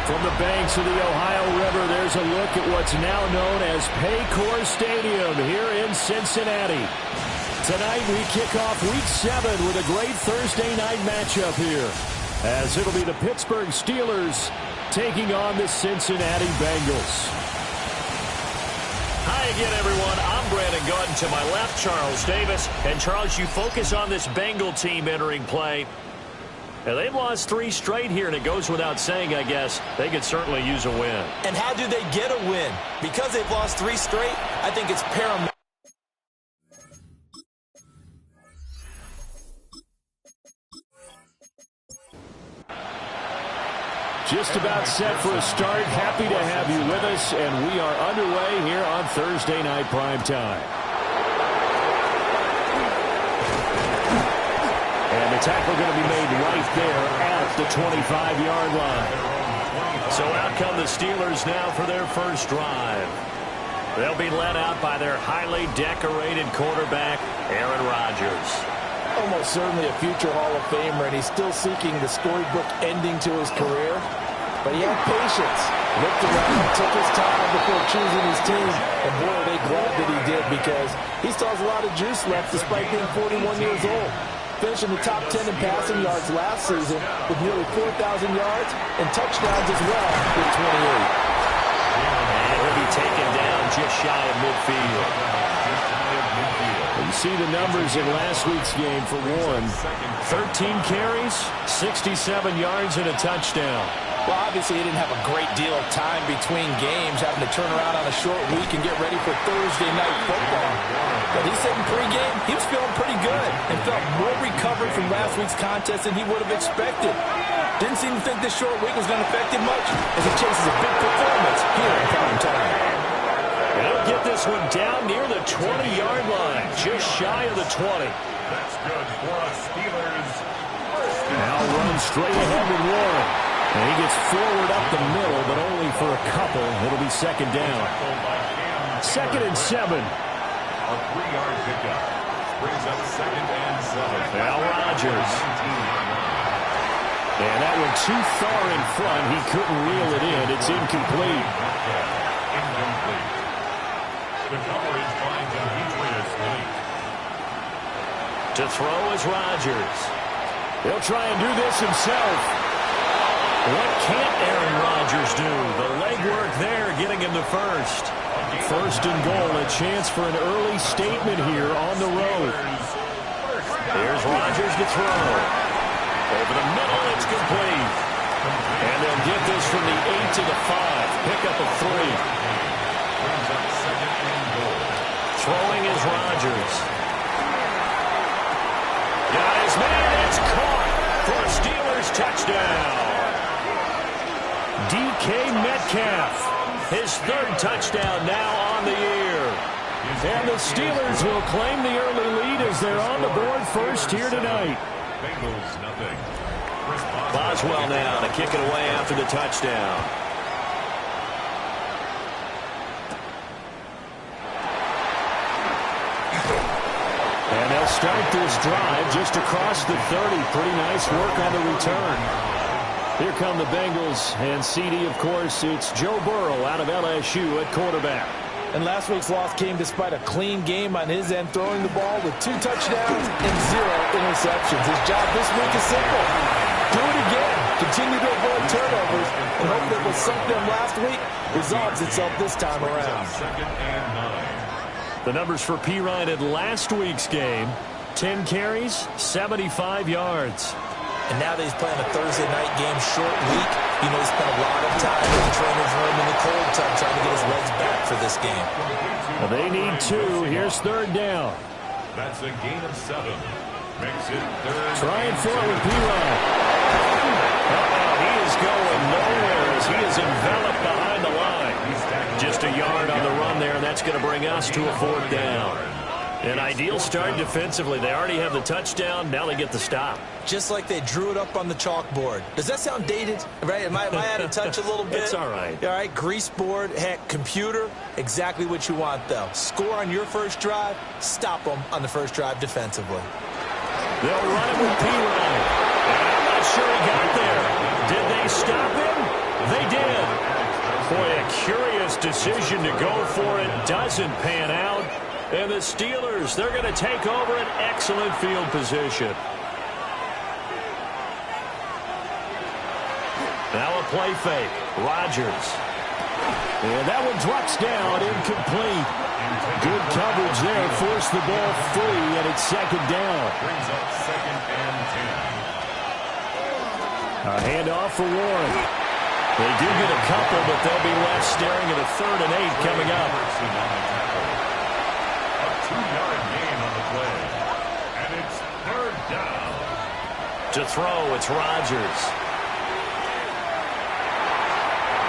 From the banks of the Ohio River, there's a look at what's now known as Paycor Stadium here in Cincinnati. Tonight we kick off Week 7 with a great Thursday night matchup here, as it'll be the Pittsburgh Steelers taking on the Cincinnati Bengals. Hi again, everyone. I'm Brandon Gordon. To my left, Charles Davis. And, Charles, you focus on this Bengal team entering play. Now, they've lost 3 straight here, and it goes without saying, I guess, they could certainly use a win. And how do they get a win? Because they've lost 3 straight, I think it's paramount. Just about set for a start. Happy to have you with us, and we are underway here on Thursday Night Primetime. And the tackle going to be made right there at the 25-yard line. So out come the Steelers now for their first drive. They'll be led out by their highly decorated quarterback, Aaron Rodgers. Almost certainly a future Hall of Famer, and he's still seeking the storybook ending to his career. But he had patience, looked around, took his time before choosing his team. And boy, are they glad that he did, because he still has a lot of juice left despite being 41 years old. Finishing the top 10 in passing yards last season with nearly 4,000 yards and touchdowns as well with 28. And he'll be taken down just shy of midfield. You see the numbers in last week's game for Warren. 13 carries, 67 yards, and a touchdown. Well, obviously he didn't have a great deal of time between games, having to turn around on a short week and get ready for Thursday night football. But he said in pregame he was feeling pretty good and felt more recovered from last week's contest than he would have expected. Didn't seem to think this short week was going to affect him much as he chases a big performance here in prime time. And he'll get this one down near the 20-yard line, just shy of the 20. That's good for us Steelers. Now run straight ahead with Warren. And he gets forward up the middle, but only for a couple. It'll be second down. 2nd and 7. A 3-yard pickup. Brings up 2nd and 7. Now Rodgers. And that one too far in front. He couldn't reel it in. It's incomplete. Incomplete. The coverage finds Demetrius Knight. To throw is Rodgers. He'll try and do this himself. What can't Aaron Rodgers do? The legwork there getting him to first. 1st and goal, a chance for an early statement here on the road. Here's Rodgers to throw. Over the middle, it's complete. And they'll get this from the 8 to the 5. Pick up a 3. Brings up 2nd and goal. Throwing is Rodgers. Got his man, it's caught for a Steelers touchdown. DK Metcalf, his 3rd touchdown now on the year. And the Steelers will claim the early lead as they're on the board first here tonight. Bengals nothing. Boswell now to kick it away after the touchdown. And they'll start this drive just across the 30. Pretty nice work on the return. Here come the Bengals, and CD, of course, it's Joe Burrow out of LSU at quarterback. And last week's loss came despite a clean game on his end, throwing the ball with 2 touchdowns and 0 interceptions. His job this week is simple. Do it again. Continue to avoid turnovers and hope that what sunk them last week resolves itself this time around. 2nd and 9. The numbers for Pirine in last week's game: 10 carries, 75 yards. And now that he's playing a Thursday night game, short week, he spent a lot of time in the trainer's room in the cold tub trying to get his legs back for this game. Well, they need 2. Here's 3rd down. That's a gain of 7. Makes it 3rd. Trying for it with Pirine. He is going nowhere as he is enveloped behind the line. He's back Just a yard on the run there, and that's going to bring us to a 4th down. An ideal start defensively. They already have the touchdown. Now they get the stop. Just like they drew it up on the chalkboard. Does that sound dated? Right? Am I out of touch a little bit? It's all right. All right, grease board, heck, computer, exactly what you want, though. Score on your first drive, stop them on the first drive defensively. They'll run it with P-Ryan. I'm not sure he got there. Did they stop him? They did. Boy, a curious decision to go for it. Doesn't pan out. And the Steelers, they're going to take over an excellent field position. Now a play fake. Rodgers. And that one drops down, incomplete. Good coverage there, forced the ball free, and it's 2nd down. Brings up 2nd and 10. A handoff for Warren. They do get a couple, but they'll be left staring at a 3rd and 8 coming up. A 2-yard gain on the play. And it's 3rd down. To throw, it's Rodgers.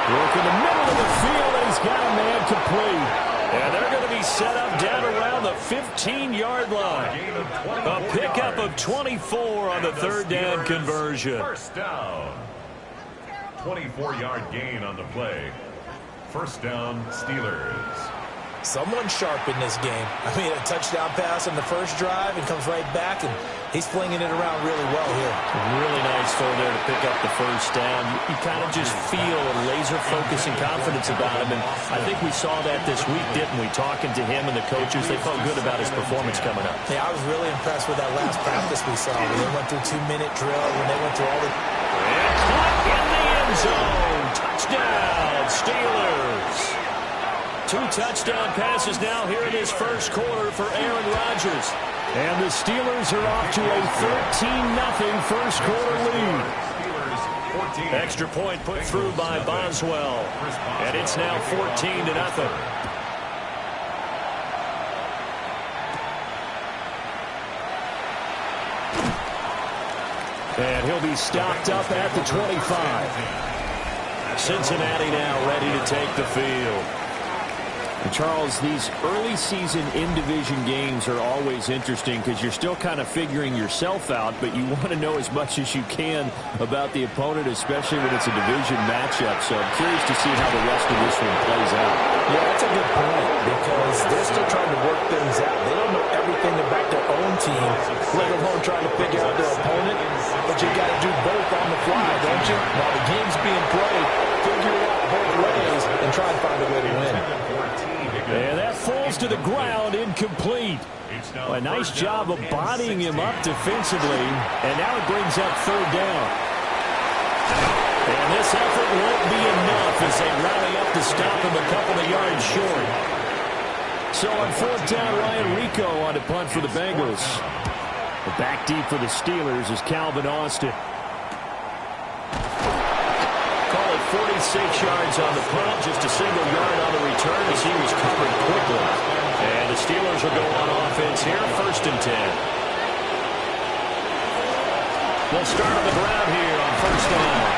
Work in the middle of the field, and he's got a man complete. And they're going to be set up down around the 15-yard line. A pickup of 24 on the 3rd down conversion. First down. 24-yard gain on the play. First down, Steelers. Someone sharp in this game. I mean, a touchdown pass on the first drive and comes right back, and he's flinging it around really well here. Really nice throw there to pick up the first down. You kind of just feel a laser focus and confidence about him, and I think we saw that this week, didn't we? Talking to him and the coaches, they felt good about his performance coming up. Yeah, I was really impressed with that last practice we saw when they went through 2-minute drill, when they went through all the... And caught in the end zone. Touchdown, Steelers. 2 touchdown passes now here in this first quarter for Aaron Rodgers. And the Steelers are off to a 13-0 first quarter lead. Extra point put through by Boswell. And it's now 14-0. And he'll be stopped up at the 25. Cincinnati now ready to take the field. And Charles, these early season in-division games are always interesting because you're still kind of figuring yourself out, but you want to know as much as you can about the opponent, especially when it's a division matchup. So I'm curious to see how the rest of this one plays out. Yeah, that's a good point because they're still trying to work things out. They don't know everything about their own team, let alone trying to figure out their opponent. But you got to do both on the fly, don't you? While the game's being played, figure it out both ways and try and find a way to win. And that falls to the ground, incomplete. A nice job of bodying him up defensively, and now it brings up 3rd down. And this effort won't be enough as they rally up to stop him a couple of yards short. So on 4th down, Ryan Rico on to punt for the Bengals. The back deep for the Steelers is Calvin Austin. Call it 46 yards on the punt, just a single yard on the return as he was covered quickly. And the Steelers will go on offense here, 1st and 10. They'll start on the ground here on 1st down.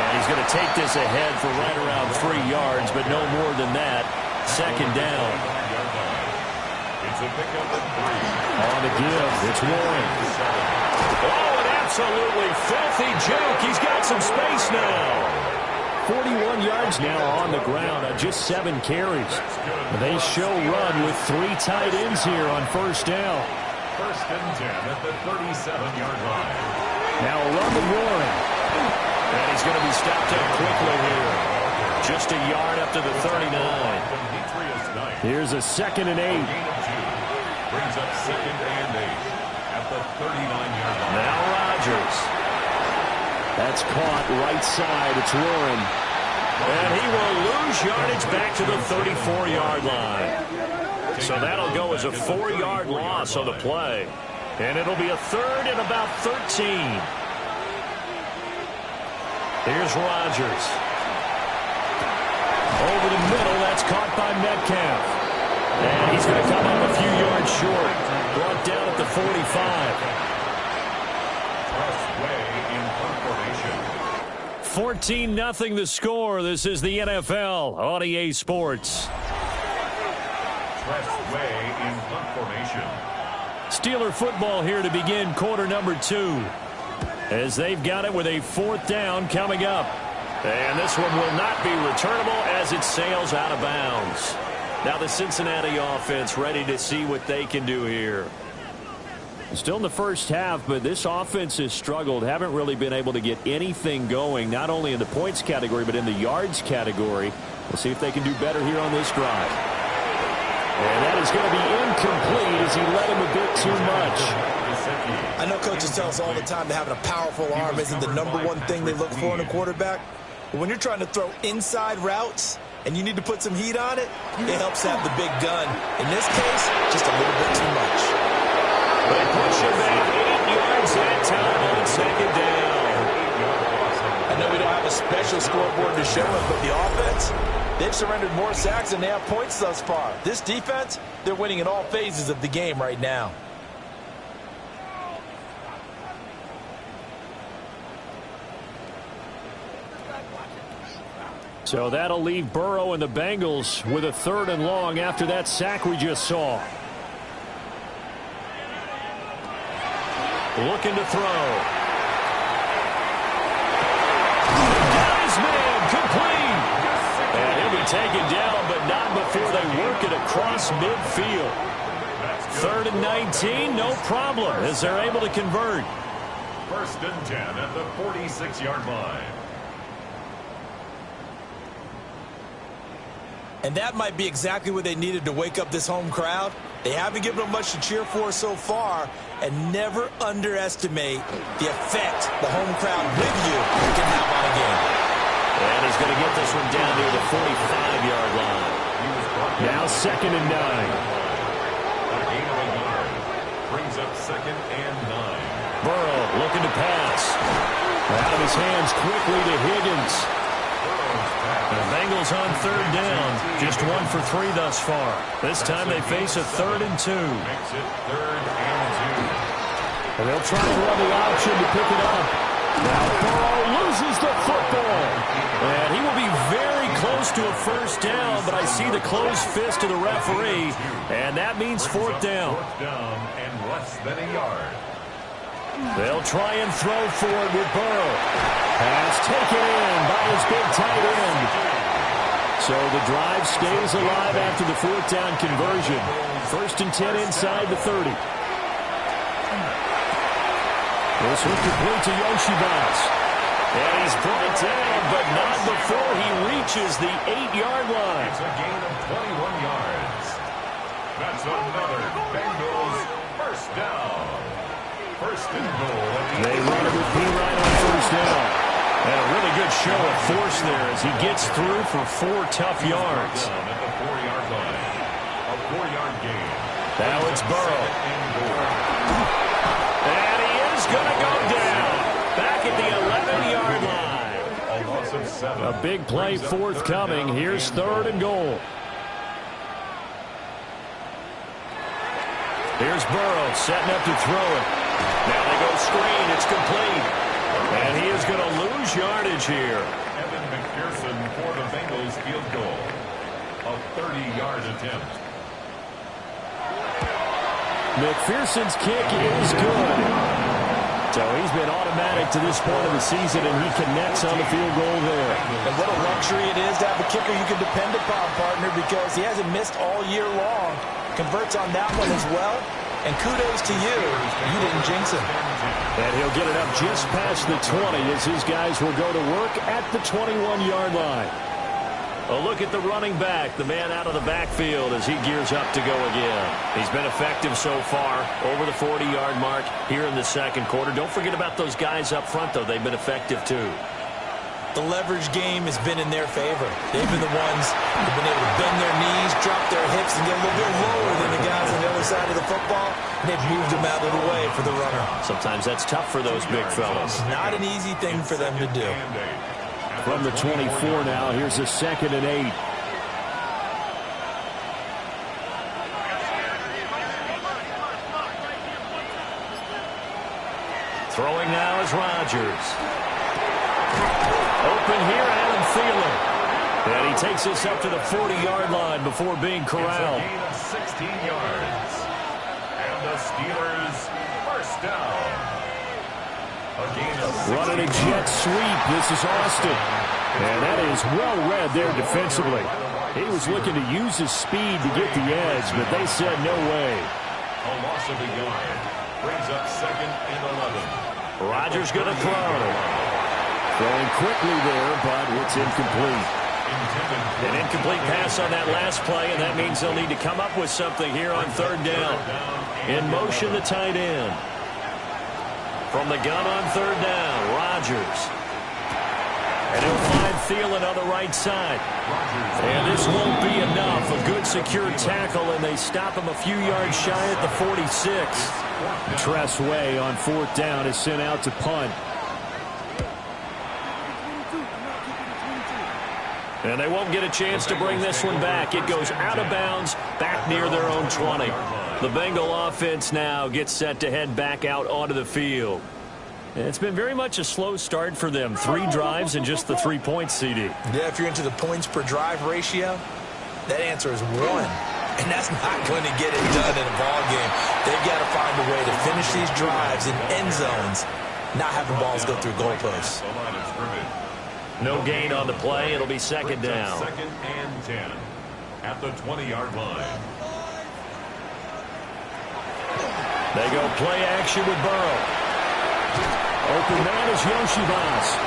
And he's going to take this ahead for right around 3 yards, but no more than that. 2nd down. It's a pickup of 3. On the give, it's Warren. Oh, an absolutely filthy juke. He's got some space now. 41 yards now on the ground on just 7 carries. They show run with 3 tight ends here on 1st down. 1st and 10 at the 37-yard line. Now a run to Warren. And he's going to be stopped up quickly here. Just a yard up to the 39. Here's a 2nd and 8. Brings up 2nd and 8 at the 39-yard line. Now Rodgers. That's caught right side. It's Warren. And he will lose yardage back to the 34-yard line. So that'll go as a 4-yard loss on the play. And it'll be a 3rd and about 13. Here's Rodgers. Over the middle, that's caught by Metcalf. And he's going to come up a few yards short. Brought down at the 45. 14-0 the score. This is the NFL on EA Sports. Press way in punt formation. Steeler football here to begin quarter number 2. As they've got it with a 4th down coming up. And this one will not be returnable as it sails out of bounds. Now the Cincinnati offense ready to see what they can do here. Still in the first half, but this offense has struggled. Haven't really been able to get anything going, not only in the points category, but in the yards category. We'll see if they can do better here on this drive. And that is going to be incomplete as he led him a bit too much. I know coaches tell us all the time that having a powerful arm isn't the #1 thing they look for in a quarterback. But when you're trying to throw inside routes and you need to put some heat on it, it helps have the big gun. In this case, just a little bit too much. They push him back 8 yards that time on 2nd down. I know we don't have a special scoreboard to show it, but the offense, they've surrendered more sacks than they have points thus far. This defense, they're winning in all phases of the game right now. So that'll leave Burrow and the Bengals with a 3rd and long after that sack we just saw. Looking to throw. Got his man, complete. And he'll be taken down, but not before they work it across midfield. 3rd and 19, no problem, as they're able to convert. 1st and 10 at the 46-yard line. And that might be exactly what they needed to wake up this home crowd. They haven't given them much to cheer for so far, and never underestimate the effect the home crowd with you can have on a game. And he's going to get this one down near the 45-yard line. Now 2nd and 9. A gain of a yard. Brings up 2nd and 9. Burrow looking to pass. Out of his hands quickly to Higgins. The Bengals on 3rd down. Just 1 for 3 thus far. This time they face a 3rd and 2. Makes it 3rd and 2. And they'll try to run the option to pick it up. Now Burrow loses the football. And he will be very close to a 1st down, but I see the closed fist of the referee, and that means 4th down. 4th down and less than a yard. They'll try and throw for it with Burrow. Pass taken in by his big tight end. So the drive stays alive after the 4th down conversion. 1st and 10 inside the 30. This one complete to Yoshibas. And he's brought down, but not before he reaches the 8-yard line. It's a gain of 21 yards. That's another Bengals 1st down. 1st and goal. They run it with P. Ryan on 1st down. And a really good show of force there as he gets through for 4 tough yards. Down at the 4-yard line. A 4-yard gain. Now it's Burrow. And he is going to go down. Back at the 11-yard line. A loss of 7. A big play forthcoming. Here's 3rd and goal. Here's Burrow setting up to throw it. Now they go screen. It's complete. And he is going to lose yardage here. Evan McPherson for the Bengals field goal. A 30-yard attempt. McPherson's kick is good. So he's been automatic to this point of the season, and he connects on the field goal there. And what a luxury it is to have a kicker you can depend upon, partner, because he hasn't missed all year long. Converts on that one as well. And kudos to you. You didn't jinx him. And he'll get it up just past the 20 as his guys will go to work at the 21-yard line. A look at the running back, the man out of the backfield as he gears up to go again. He's been effective so far, over the 40-yard mark here in the 2nd quarter. Don't forget about those guys up front, though. They've been effective, too. The leverage game has been in their favor. They've been the ones who've been able to bend their knees, drop their hips, and get a little bit lower than the guys on the other side of the football. And they've moved them out of the way for the runner. Sometimes that's tough for those big fellas. Not an easy thing for them to do. From the 24 now, here's a 2nd and 8. Throwing now is Rodgers. Open here, Adam Thielen. And he takes this up to the 40-yard line before being corralled. It's a gain of 16 yards. And the Steelers first down. A gain of 16 Running a jet sweep. This is Austin. And that is well read there defensively. He was looking to use his speed to get the edge, but they said no way. A loss of a yard. Brings up 2nd and 11. Rodgers going to throw. Throwing quickly there, but it's incomplete. An incomplete pass on that last play, and that means they'll need to come up with something here on 3rd down. In motion, the tight end. From the gun on 3rd down, Rodgers. And he'll find Thielen on the right side. And this won't be enough. A good secure tackle, and they stop him a few yards shy at the 46. Tress Way on 4th down is sent out to punt. And they won't get a chance to bring this one back. It goes out of bounds, back near their own 20. The Bengal offense now gets set to head back out onto the field. And it's been very much a slow start for them. 3 drives and just the 3 points, CD. Yeah, if you're into the points per drive ratio, that answer is 1. And that's not going to get it done in a ball game. They've got to find a way to finish these drives in end zones, not having balls go through goalposts. No gain on the play. It'll be 2nd down. 2nd and 10 at the 20-yard line. They go play action with Burrow. Open man is Yoshibas.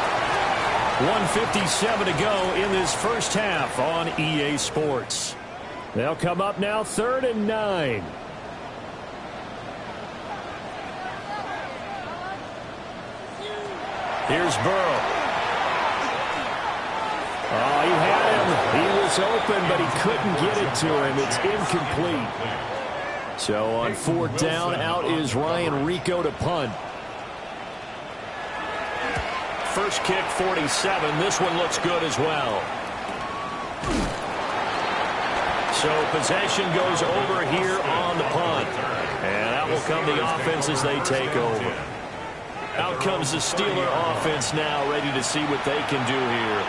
1:57 to go in this first half on EA Sports. They'll come up now 3rd and 9. Here's Burrow. Oh, he had him. He was open, but he couldn't get it to him. It's incomplete. So on 4th down, out is Ryan Rico to punt. First kick, 47. This one looks good as well. So possession goes over here on the punt. And out will come the offense as they take over. Out comes the Steeler offense now, ready to see what they can do here.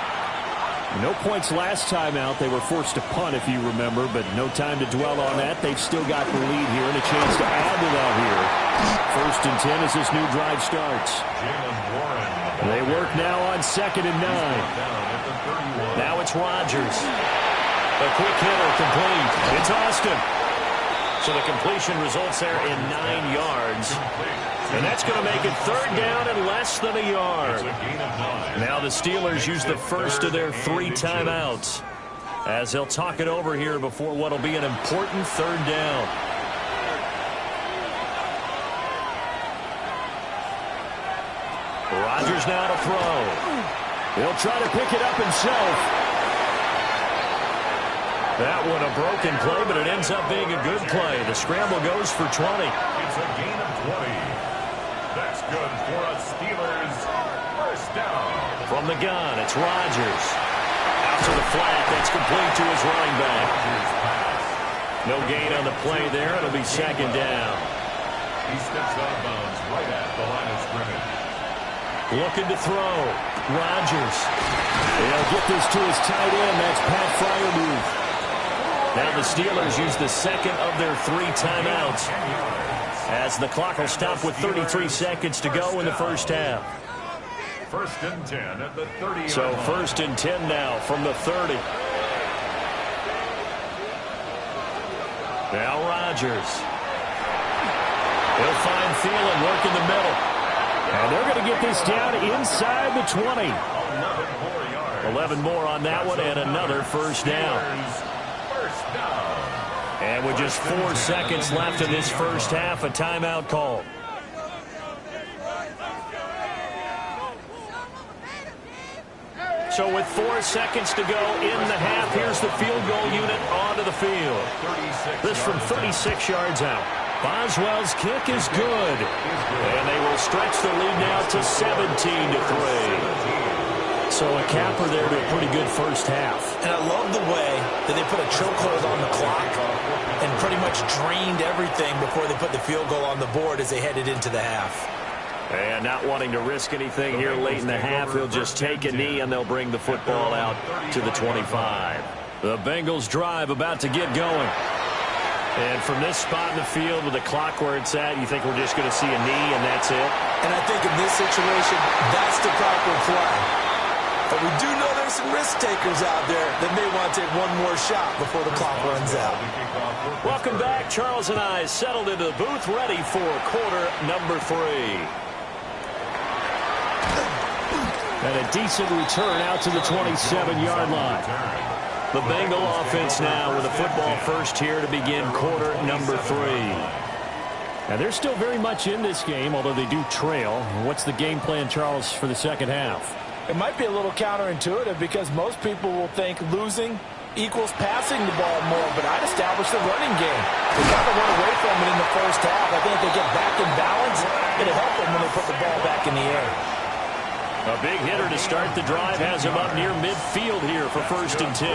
No points last time out. They were forced to punt, if you remember, but no time to dwell on that. They've still got the lead here and a chance to add to that here. 1st and 10 as this new drive starts. They work now on 2nd and 9. Now it's Rodgers. A quick hitter complete. It's Austin. So the completion results there in 9 yards. And that's going to make it 3rd down and less than a yard. Now the Steelers use the first of their 3 timeouts as they'll talk it over here before what will be an important 3rd down. Rodgers now to throw. He'll try to pick it up himself. That one a broken play, but it ends up being a good play. The scramble goes for 20. It's a gain of 20. That's good for a Steelers first down. From the gun, it's Rodgers. Out to the flat, that's complete to his running back. No gain on the play there. It'll be 2nd down. He steps out of bounds right at the line of scrimmage. Looking to throw. Rodgers. They'll get this to his tight end. That's Pat Freiermuth. Now the Steelers use the 2nd of their 3 timeouts as the clock will stop with 33 seconds to go in the first half. 1st and 10 at the 30. So 1st and 10 now from the 30. Now Rodgers. He'll find Thielen working the middle. And they're going to get this down inside the 20. 11 more on that one and another first down. And with just 4 seconds left in this first half, a timeout call. So with 4 seconds to go in the half, here's the field goal unit onto the field. This from 36 yards out. Boswell's kick is good. And they will stretch the lead now to 17-3. So a capper there to a pretty good first half. And I love the way that they put a chokehold on the clock and pretty much drained everything before they put the field goal on the board as they headed into the half. And not wanting to risk anything here late in the half, he'll just take a knee and they'll bring the football out to the 25. The Bengals drive about to get going. And from this spot in the field with the clock where it's at, you think we're just going to see a knee and that's it? And I think in this situation, that's the proper play. But we do know there's some risk takers out there that may want to take one more shot before the clock runs out. Welcome back. Charles and I settled into the booth, ready for quarter number 3. And a decent return out to the 27-yard line. The Bengal offense now with a football first here to begin quarter number 3. Now, they're still very much in this game, although they do trail. What's the game plan, Charles, for the second half? It might be a little counterintuitive because most people will think losing equals passing the ball more, but I'd establish the running game. They got to run away from it in the first half. I think if they get back in balance, it'll help them when they put the ball back in the air. A big hitter to start the drive has him up near midfield here for 1st and 10.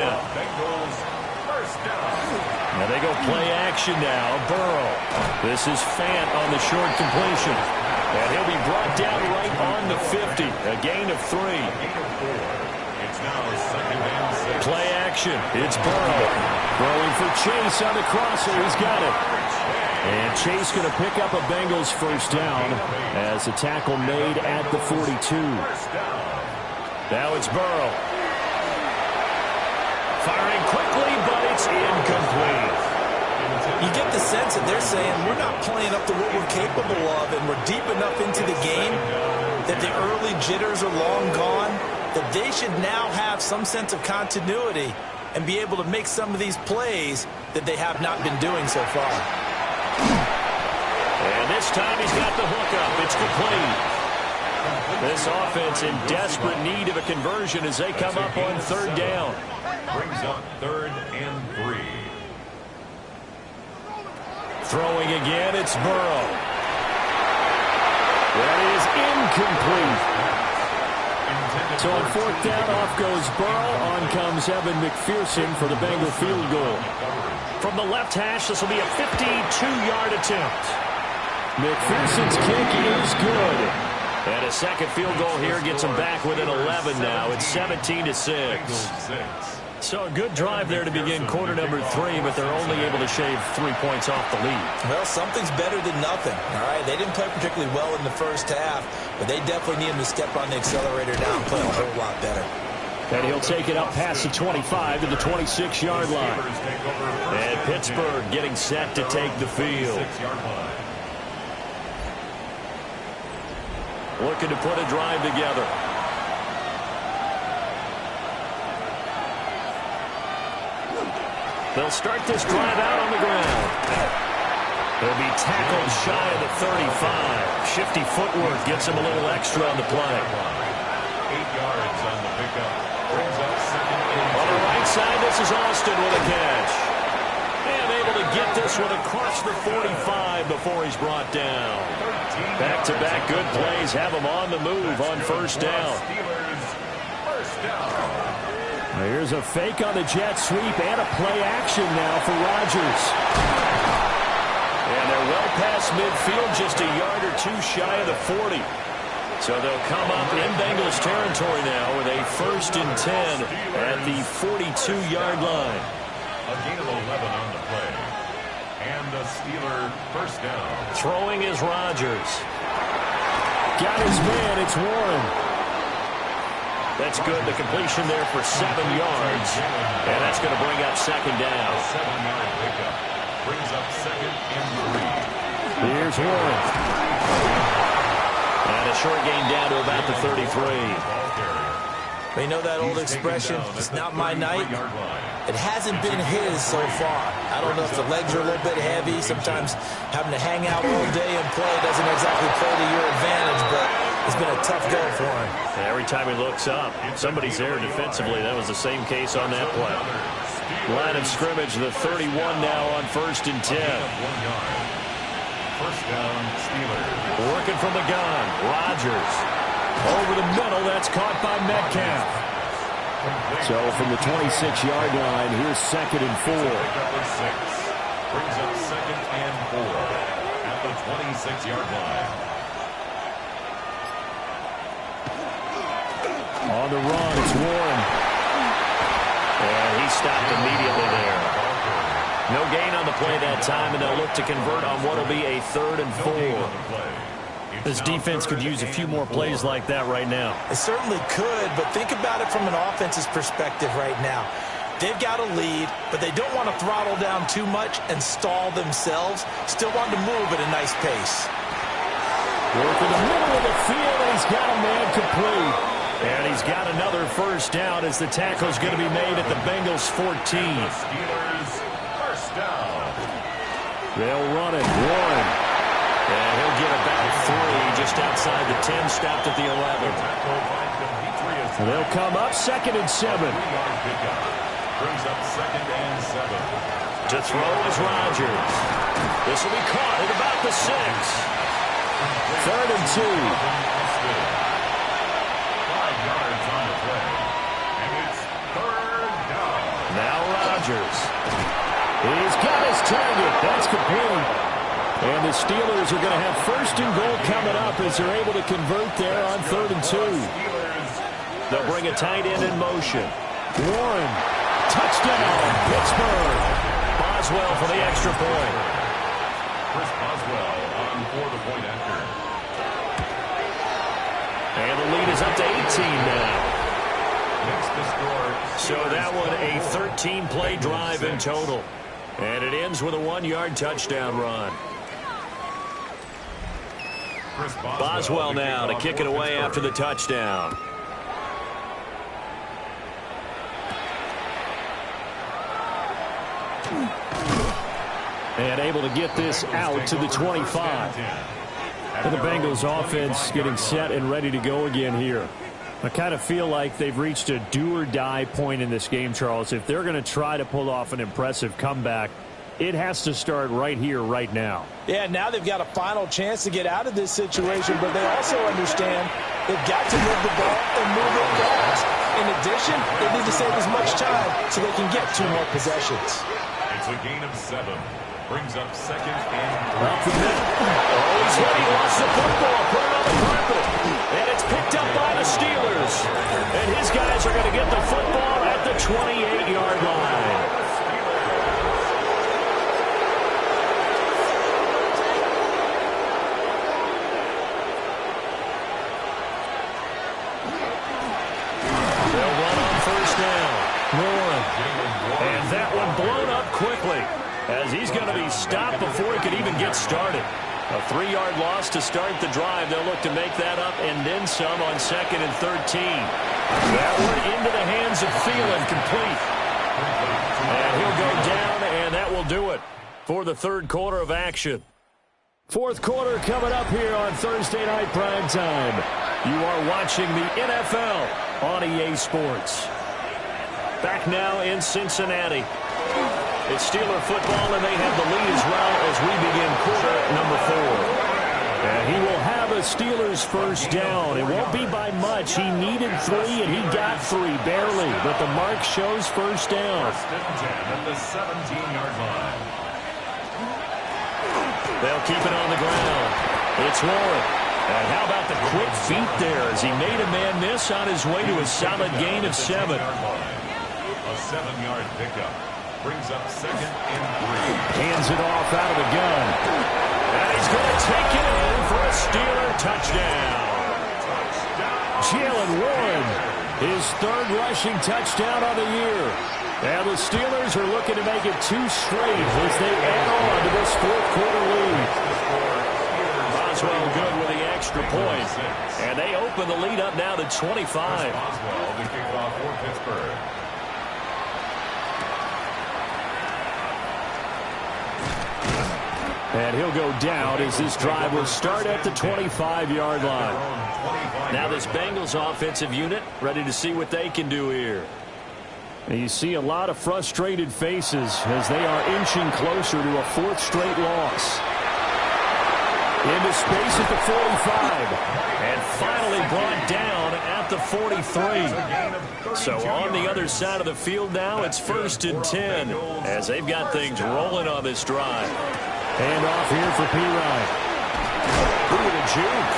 Now they go play action now. Burrow. This is Fant on the short completion. And he'll be brought down right on the 50. A gain of 3. Play action. It's Burrow. Throwing for Chase on the crosser. He's got it. And Chase going to pick up a Bengals first down as a tackle made at the 42. Now it's Burrow. Firing quickly, but it's incomplete. You get the sense that they're saying we're not playing up to what we're capable of, and we're deep enough into the game that the early jitters are long gone, that they should now have some sense of continuity and be able to make some of these plays that they have not been doing so far. And this time he's got the hookup. It's complete. This offense in desperate need of a conversion as they come up on 3rd down. Brings up 3rd and 3. Throwing again, it's Burrow. That is incomplete. So on 4th down, off goes Burrow. On comes Evan McPherson for the Bengal field goal. From the left hash, this will be a 52-yard attempt. McPherson's kick is good. And a second field goal here gets them back within 11 now. It's 17-6. So a good drive there to begin quarter number 3, but they're only able to shave 3 points off the lead. Well, something's better than nothing, all right? They didn't play particularly well in the first half, but they definitely need him to step on the accelerator now and play a whole lot better. And he'll take it up past the 25 to the 26-yard line. And Pittsburgh getting set to take the field. Looking to put a drive together. They'll start this drive out on the ground. They'll be tackled shy of the 35. Shifty footwork gets him a little extra on the play. 8 yards on the pickup. Brings up 2nd and 2. On the right side, this is Austin with a catch. And able to get this one across the 45 before he's brought down. Back-to-back good plays have him on the move on 1st down. Steelers, 1st down. Here's a fake on the jet sweep and a play action now for Rodgers. And they're well past midfield, just a yard or 2 shy of the 40. So they'll come up in Bengals territory now with a 1st and 10 at the 42-yard line. A gain of 11 on the play. And a Steeler 1st down. Throwing is Rodgers. Got his man, it's Warren. That's good. The completion there for 7 yards. And that's going to bring up 2nd down. 7-yard pickup. Brings up 2nd and 3. Here's Warren. And a short gain down to about the 33. You know that old expression, it's not my night? It hasn't been his so far. I don't know if the legs are a little bit heavy. Sometimes having to hang out all day and play doesn't exactly play to your advantage, but it's been a tough go for him. Every time he looks up, somebody's there defensively. That was the same case on that play. Line of scrimmage, the 31 now on 1st and 10. 1 yard. 1st down, Steelers. Working from the gun, Rodgers. Over the middle, that's caught by Metcalf. So from the 26-yard line, here's 2nd and 4. Brings up 2nd and 4 at the 26-yard line. on the run. It's Warren. And he stopped immediately there. No gain on the play that time, and they'll look to convert on what will be a 3rd and 4. This defense could use a few more plays like that right now. It certainly could, but think about it from an offense's perspective right now. They've got a lead, but they don't want to throttle down too much and stall themselves. Still want to move at a nice pace. Work in the middle of the field, and he's got a man complete. And he's got another first down as the tackle's going to be made at the Bengals 14. Steelers first down. They'll run it. Warren. And he'll get about 3 just outside the 10, stopped at the 11. They'll come up 2nd and 7. Brings up 2nd and 7. To throw is Rodgers. This will be caught at about the 6. 3rd and 2. 5 yards on the play. And it's 3rd down. Now Rodgers. He's got his target. That's complete. And the Steelers are going to have 1st and goal coming up as they're able to convert there on 3rd and 2. They'll bring a tight end in motion. Warren. Touchdown, Pittsburgh. Boswell for the extra point. Chris Boswell on for the point after. And the lead is up to 18 now. Next to score. So that one a 13-play drive in total. And it ends with a 1-yard touchdown run. Chris Boswell now to kick it away after the touchdown. And able to get this out to the 25. And the Bengals offense getting set and ready to go again here. I kind of feel like they've reached a do-or-die point in this game, Charles. If they're going to try to pull off an impressive comeback, it has to start right here, right now. Yeah, now they've got a final chance to get out of this situation, but they also understand they've got to move the ball and move it fast. In addition, they need to save as much time so they can get 2 more possessions. It's a gain of 7. Brings up 2nd and 3. Oh, he's hit. He lost the football. Put it on the carpet. And it's picked up by the Steelers. And his guys are going to get the football at the 28-yard line. They'll run on 1st down. Warren. And that one blown up quickly, as he's going to be stopped before he could even get started. A 3-yard loss to start the drive. They'll look to make that up and then some on 2nd and 13. That one into the hands of Thielen, complete. And he'll go down, and that will do it for the 3rd quarter of action. 4th quarter coming up here on Thursday Night Primetime. You are watching the NFL on EA Sports. Back now in Cincinnati. It's Steeler football, and they have the lead as well as we begin quarter number 4. And he will have a Steelers first down. It won't be by much. He needed 3, and he got 3, barely. But the mark shows first down. 1st and 10 at the 17-yard line. They'll keep it on the ground. It's Warren. And how about the quick feet there as he made a man miss on his way to a solid gain of 7. A 7-yard pickup. Brings up 2nd and 3. Hands it off out of the gun. And he's going to take it in for a Steeler touchdown. Jalen Warren, his 3rd rushing touchdown of the year. And the Steelers are looking to make it 2 straight as they add on to this 4th quarter lead. Boswell good with the extra point. And they open the lead up now to 25. Boswell, the kickoff for Pittsburgh. And he'll go down as this drive will start at the 25-yard line. Now this Bengals offensive unit ready to see what they can do here. And you see a lot of frustrated faces as they are inching closer to a 4th straight loss. Into space at the 45. And finally brought down at the 43. So on the other side of the field now, it's 1st and 10 as they've got things rolling on this drive. And off here for P. Ryan. Look at the juke.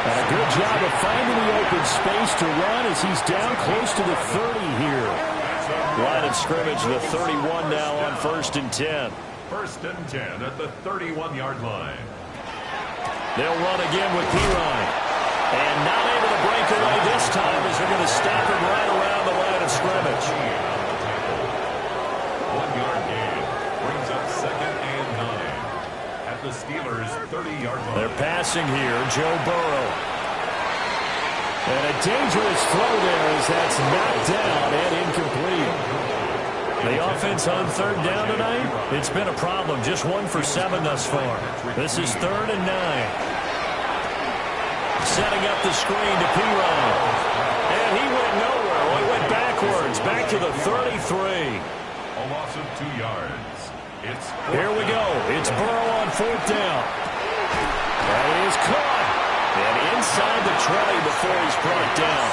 And a Good job of finding the open space to run as he's down close to the 30 here. Line of scrimmage, the 31 now on 1st and 10. 1st and 10 at the 31-yard line. They'll run again with Pirine. And not able to break away this time as they're going to stop him right around the line of scrimmage. 1-yard gain brings up 2nd and 9 at the Steelers' 30-yard line. They're passing here, Joe Burrow. And a dangerous throw there as that's knocked down and incomplete. The offense on 3rd down tonight, it's been a problem. Just 1 for 7 thus far. This is 3rd and 9. Setting up the screen to Pirine. And he went nowhere. Well, he went backwards, back to the 33. A loss of 2 yards. Here we go. It's Burrow on 4th down. That is caught. And inside the 20 before he's brought down.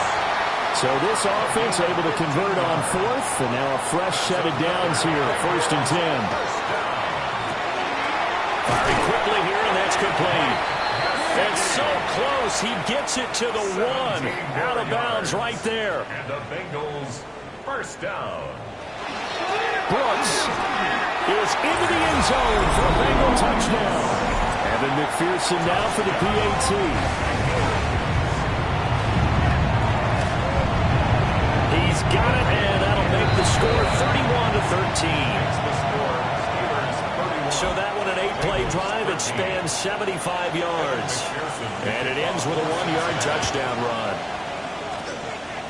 So this offense able to convert on 4th, and now a fresh set of downs here, 1st and 10. Firing quickly here, and that's complete. And so close, he gets it to the 1. Out of bounds right there. And the Bengals 1st down. Brooks is into the end zone for a Bengal touchdown. Evan McPherson now for the PAT. He's got it, and that'll make the score 31-13. So that one an 8-play drive. It spans 75 yards. And it ends with a 1-yard touchdown run.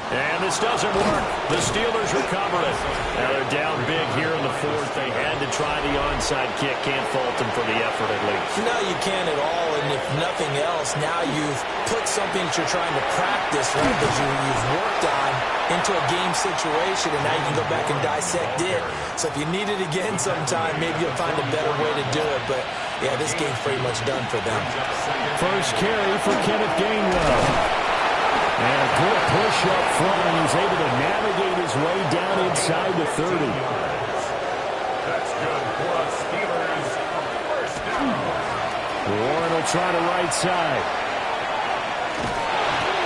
And this doesn't work. The Steelers recover it. Now they're down big here in the 4th. They had to try the onside kick. Can't fault them for the effort at least. No, you can't at all. And if nothing else, now you've put something that you're trying to practice, right, that you've worked on into a game situation, and now you can go back and dissect it. So if you need it again sometime, maybe you'll find a better way to do it. But, yeah, this game's pretty much done for them. First carry for Kenneth Gainwell. And a good push up front, and he's able to navigate his way down inside the 30. That's good for the Steelers. 1st down. Warren will try the right side.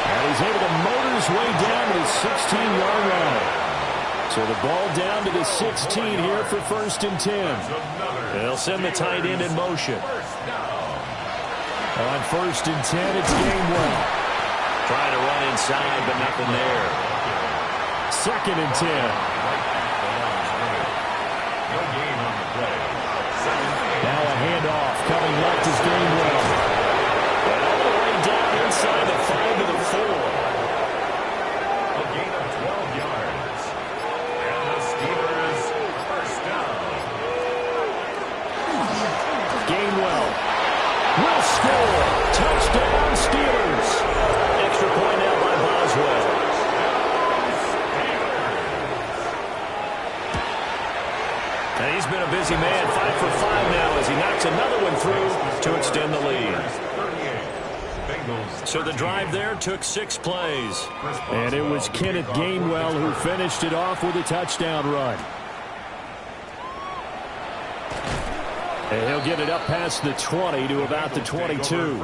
And he's able to motor his way down to the 16-yard line. So the ball down to the 16 here for 1st and 10. They'll send the tight end in motion. On 1st and 10, it's Gainwell. Trying to run inside, but nothing there. 2nd and 10. Now a handoff coming left is Gainwell. And all the way down inside the 5 to the 4. A gain of 12 yards. And the Steelers 1st down. Gainwell will score. Touchdown Steelers. Extra point out by Boswell. And he's been a busy man, 5 for 5 now as he knocks another one through to extend the lead. So the drive there took 6 plays. And it was Kenneth Gainwell who finished it off with a touchdown run. And he'll get it up past the 20 to about the 22.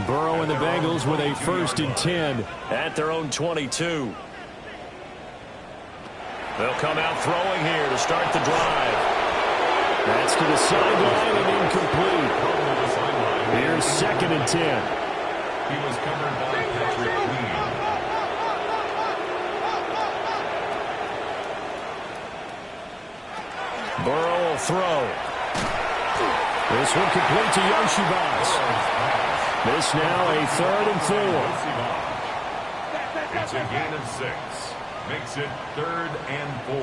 Burrow and the Bengals with a 1st and 10 at their own 22. They'll come out throwing here to start the drive. That's to the sideline and incomplete. Here's 2nd and 10. He was covered by Patrick Queen. Burrow will throw. This one complete to Yoshibas. This now a 3rd and 4. It's a gain of 6. Makes it 3rd and 4.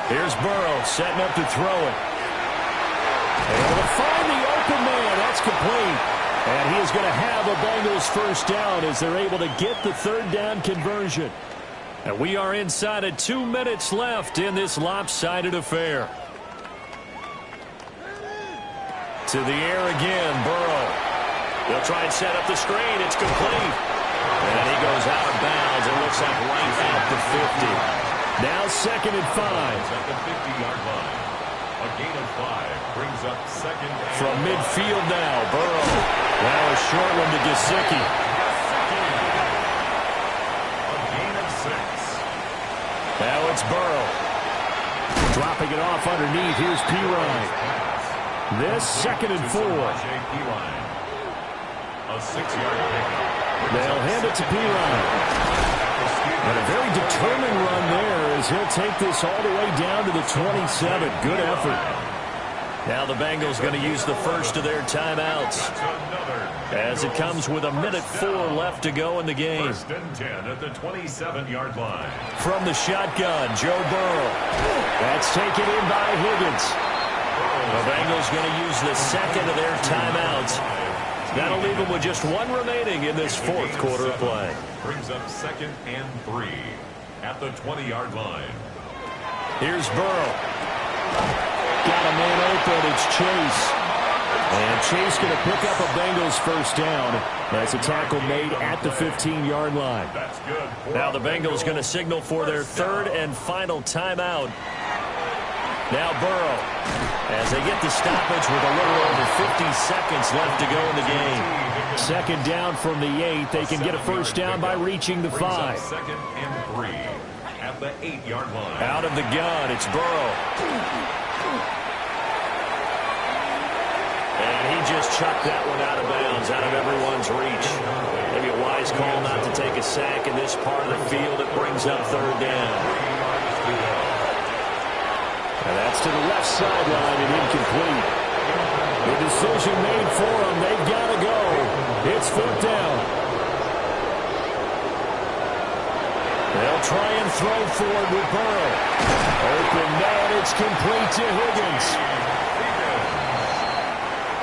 Here's Burrow setting up to throw it. Able to find the open man. That's complete. And he is going to have a Bengals 1st down as they're able to get the 3rd down conversion. And we are inside of 2 minutes left in this lopsided affair. To the air again, Burrow. They'll try and set up the screen. It's complete. And he goes out of bounds. It looks like right at the 50. Now 2nd and 5. At the 50-yard line. A gain of 5 brings up 2nd. From midfield now, Burrow. Now a short one to Gesicki. A gain of 6. Now it's Burrow. Dropping it off underneath. Here's Pirine. This 2nd and 4. A 6-yard pickup. They'll hand it to Pirine. And a very determined run there as he'll take this all the way down to the 27. Good effort. Now the Bengals going to use the first of their timeouts as it comes with 1:04 left to go in the game. 1st and 10 at the 27-yard line. From the shotgun, Joe Burrow. That's taken in by Higgins. The Bengals going to use the second of their timeouts. That'll leave them with just one remaining in this 4th quarter of play. Brings up 2nd and 3 at the 20-yard line. Here's Burrow. Got a man open. It's Chase. And Chase going to pick up a Bengals first down. That's a tackle made at the 15-yard line. That's good. Now the Bengals going to signal for their 3rd and final timeout. Now Burrow, as they get the stoppage with a little over 50 seconds left to go in the game. 2nd down from the 8. They can get a first down by reaching the 5. 2nd and 3 at the 8-yard line. Out of the gun, it's Burrow. And he just chucked that one out of bounds, out of everyone's reach. Maybe a wise call not to take a sack in this part of the field. It brings up 3rd down. And that's to the left sideline and incomplete. The decision made for them. They've got to go. It's 4th down. They'll try and throw forward with Burrow. Open man. It's complete to Higgins.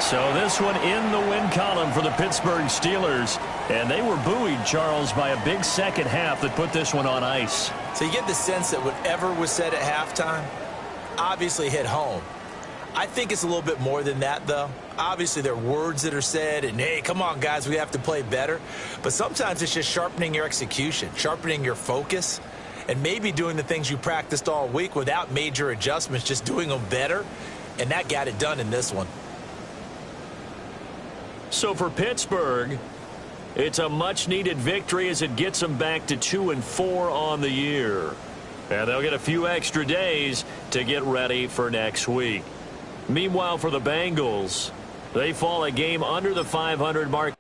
So this one in the win column for the Pittsburgh Steelers. And they were buoyed, Charles, by a big second half that put this one on ice. So you get the sense that whatever was said at halftime obviously hit home. I think it's a little bit more than that, though. Obviously, there are words that are said, and, hey, come on, guys, we have to play better. But sometimes it's just sharpening your execution, sharpening your focus, and maybe doing the things you practiced all week without major adjustments, just doing them better. And that got it done in this one. So for Pittsburgh, it's a much-needed victory as it gets them back to 2-4 on the year. And they'll get a few extra days to get ready for next week. Meanwhile, for the Bengals, they fall a game under the 500 mark.